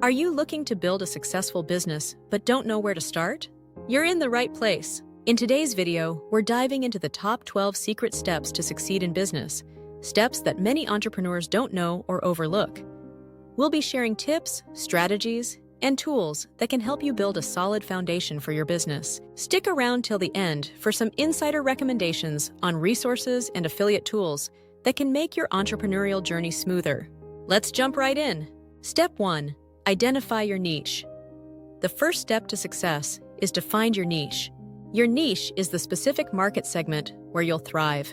Are you looking to build a successful business but don't know where to start? You're in the right place. In today's video, we're diving into the top 12 secret steps to succeed in business, steps that many entrepreneurs don't know or overlook. We'll be sharing tips, strategies, and tools that can help you build a solid foundation for your business. Stick around till the end for some insider recommendations on resources and affiliate tools that can make your entrepreneurial journey smoother. Let's jump right in. Step 1. Identify your niche. The first step to success is to find your niche. Your niche is the specific market segment where you'll thrive.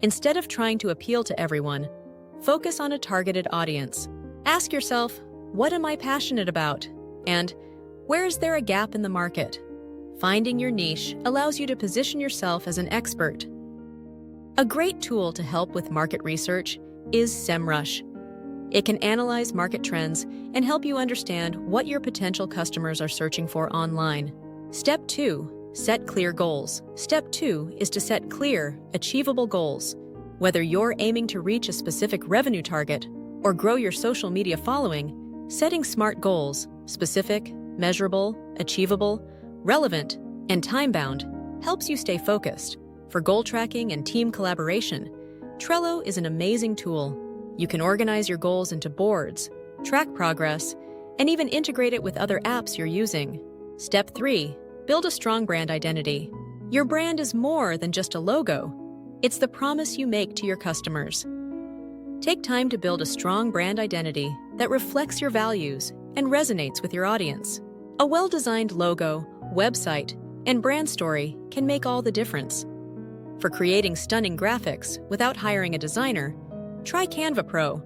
Instead of trying to appeal to everyone, focus on a targeted audience. Ask yourself, what am I passionate about? And where is there a gap in the market? Finding your niche allows you to position yourself as an expert. A great tool to help with market research is SEMrush. It can analyze market trends and help you understand what your potential customers are searching for online. Step 2. Set clear goals. Step 2 is to set clear, achievable goals. Whether you're aiming to reach a specific revenue target or grow your social media following, setting SMART goals, specific, measurable, achievable, relevant, and time-bound, helps you stay focused. For goal tracking and team collaboration, Trello is an amazing tool. You can organize your goals into boards, track progress, and even integrate it with other apps you're using. Step 3. Build a strong brand identity. Your brand is more than just a logo. It's the promise you make to your customers. Take time to build a strong brand identity that reflects your values and resonates with your audience. A well-designed logo, website, and brand story can make all the difference. For creating stunning graphics without hiring a designer, try Canva Pro.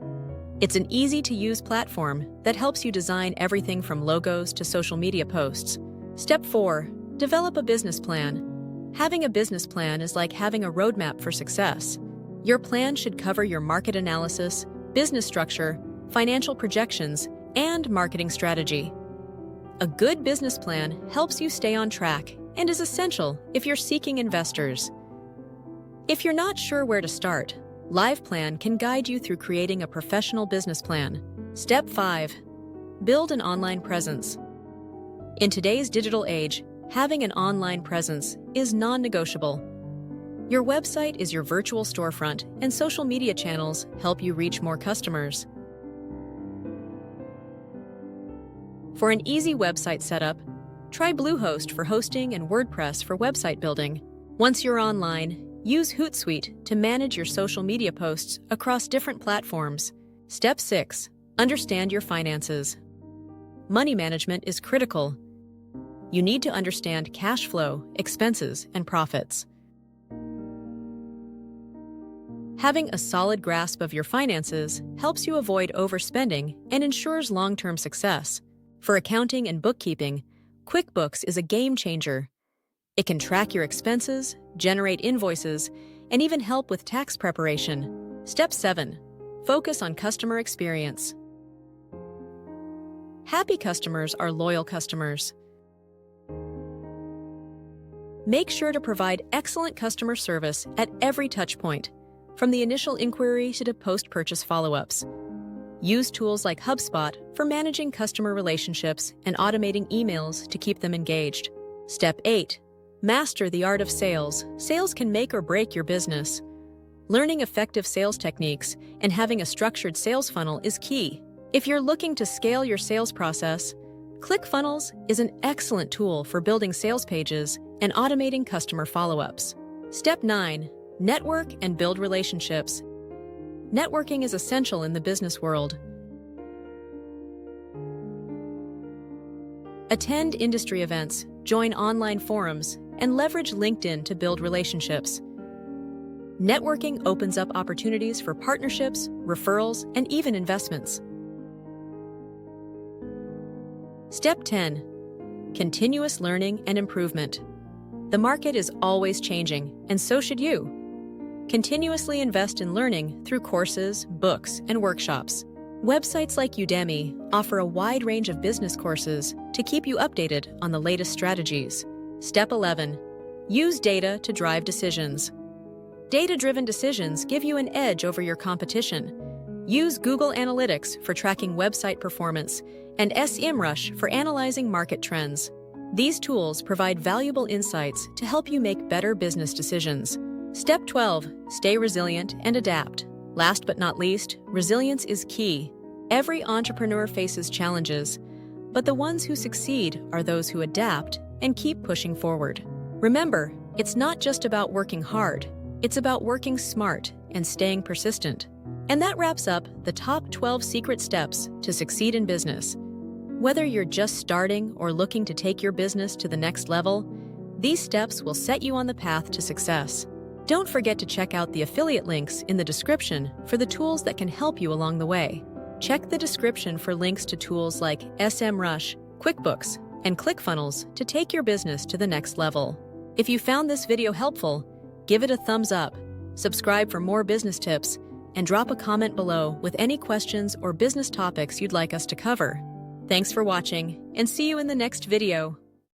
It's an easy-to-use platform that helps you design everything from logos to social media posts. Step 4. Develop a business plan. Having a business plan is like having a roadmap for success. Your plan should cover your market analysis, business structure, financial projections, and marketing strategy. A good business plan helps you stay on track and is essential if you're seeking investors. If you're not sure where to start, LivePlan can guide you through creating a professional business plan. Step 5. Build an online presence. In today's digital age, having an online presence is non-negotiable. Your website is your virtual storefront, and social media channels help you reach more customers. For an easy website setup, try Bluehost for hosting and WordPress for website building. Once you're online, use Hootsuite to manage your social media posts across different platforms. Step 6. Understand your finances. Money management is critical. You need to understand cash flow, expenses, and profits. Having a solid grasp of your finances helps you avoid overspending and ensures long-term success. For accounting and bookkeeping, QuickBooks is a game changer. It can track your expenses, generate invoices, and even help with tax preparation. Step 7. Focus on customer experience. Happy customers are loyal customers. Make sure to provide excellent customer service at every touchpoint, from the initial inquiry to the post-purchase follow-ups. Use tools like HubSpot for managing customer relationships and automating emails to keep them engaged. Step 8. Master the art of sales. Sales can make or break your business. Learning effective sales techniques and having a structured sales funnel is key. If you're looking to scale your sales process, ClickFunnels is an excellent tool for building sales pages and automating customer follow-ups. Step 9. Network and build relationships. Networking is essential in the business world. Attend industry events, join online forums, and leverage LinkedIn to build relationships. Networking opens up opportunities for partnerships, referrals, and even investments. Step 10. Continuous learning and improvement. The market is always changing, and so should you. Continuously invest in learning through courses, books, and workshops. Websites like Udemy offer a wide range of business courses to keep you updated on the latest strategies. Step 11. Use data to drive decisions. Data-driven decisions give you an edge over your competition. Use Google Analytics for tracking website performance and SEMrush for analyzing market trends. These tools provide valuable insights to help you make better business decisions. Step 12. Stay resilient and adapt. Last but not least, resilience is key. Every entrepreneur faces challenges, but the ones who succeed are those who adapt and keep pushing forward. Remember, it's not just about working hard, it's about working smart and staying persistent. And that wraps up the top 12 secret steps to succeed in business. Whether you're just starting or looking to take your business to the next level, these steps will set you on the path to success. Don't forget to check out the affiliate links in the description for the tools that can help you along the way. Check the description for links to tools like SEMrush, QuickBooks, and ClickFunnels to take your business to the next level. If you found this video helpful, give it a thumbs up, subscribe for more business tips, and drop a comment below with any questions or business topics you'd like us to cover. Thanks for watching, and see you in the next video.